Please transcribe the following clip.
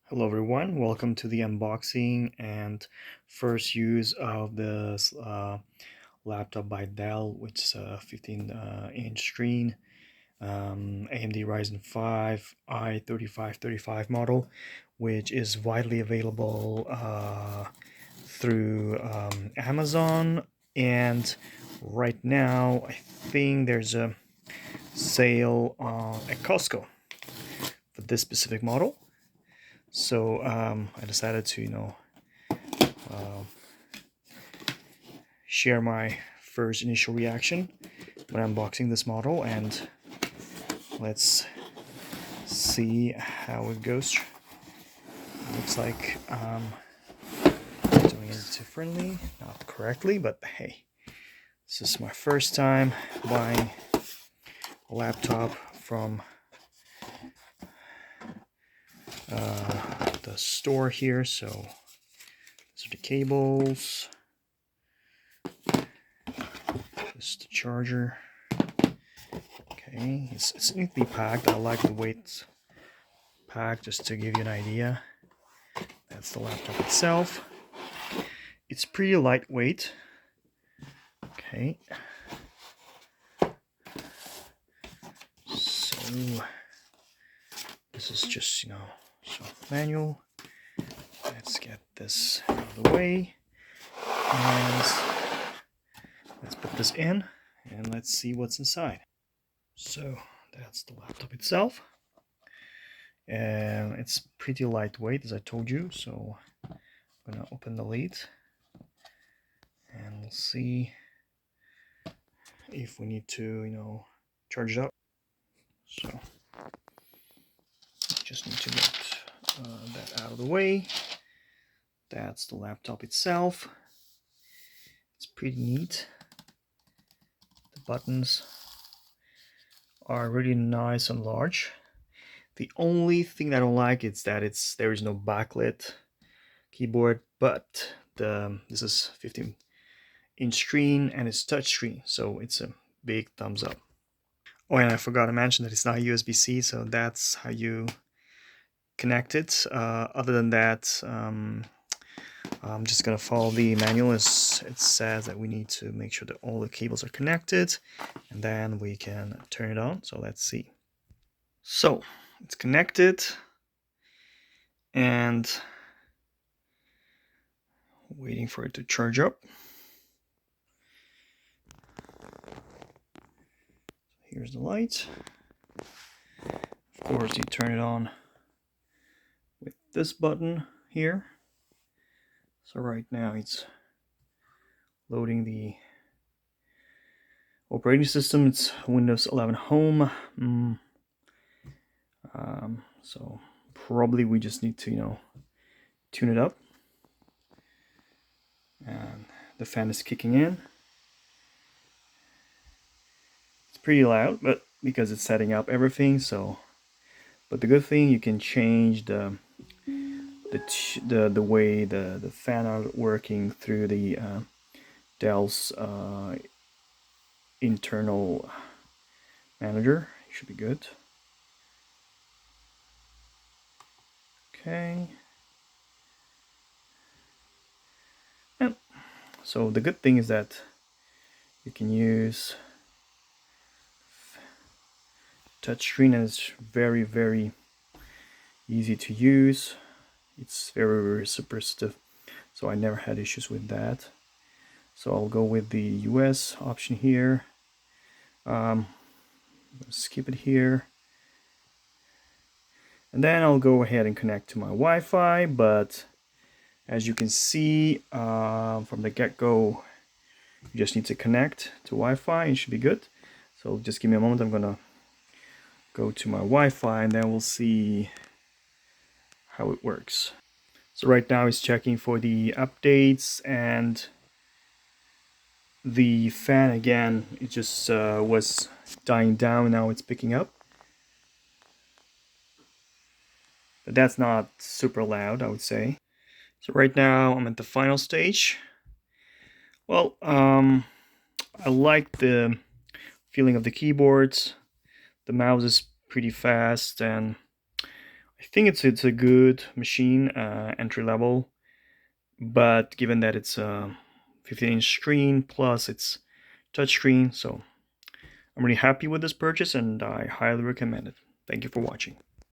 Hello everyone, welcome to the unboxing and first use of this laptop by Dell, which is a 15-inch screen, AMD Ryzen 5 i3535 model, which is widely available through Amazon, and right now I think there's a sale at Costco for this specific model. So I decided to, share my first initial reaction when unboxing this model, and let's see how it goes. Looks like doing it differently, not correctly, but hey, this is my first time buying a laptop from the store here. So these are the cables, this is the charger. Okay, it's neatly packed. I like the weight pack, just to give you an idea. That's the laptop itself. It's pretty lightweight. Okay, so this is just soft manual. Let's get this out of the way and let's put this in and let's see what's inside. So that's the laptop itself, and it's pretty lightweight, as I told you. So I'm gonna open the lid and we'll see if we need to charge it up. So just need to get that out of the way. That's the laptop itself. It's pretty neat. The buttons are really nice and large. The only thing I don't like is that there is no backlit keyboard, but this is 15-inch screen and it's touchscreen, so it's a big thumbs up. Oh, and I forgot to mention that it's not USB-C, so that's how you connect it. Other than that, I'm just gonna follow the manual. It says that we need to make sure that all the cables are connected, and then we can turn it on. So let's see. So it's connected, and waiting for it to charge up. Here's the light. Of course, you turn it on with this button here. So right now it's loading the operating system. It's Windows 11 Home. So probably we just need to tune it up. And the fan is kicking in. It's pretty loud, but because it's setting up everything. So, but the good thing, you can change the way the fan are working through the Dell's internal manager. It should be good. Okay. And so the good thing is that you can use touchscreen, and it's very, very easy to use. It's very, very super stiff, so I never had issues with that. So I'll go with the US option here. Skip it here. And then I'll go ahead and connect to my Wi-Fi, but as you can see from the get-go, you just need to connect to Wi-Fi and it should be good. So just give me a moment. I'm gonna go to my Wi-Fi and then we'll see how it works. So right now it's checking for the updates, and the fan again, it just was dying down. Now it's picking up. But that's not super loud, I would say. So right now I'm at the final stage. Well, I like the feeling of the keyboards. The mouse is pretty fast, and I think it's a good machine, entry level, but given that it's a 15-inch screen plus it's touchscreen, so I'm really happy with this purchase and I highly recommend it. Thank you for watching.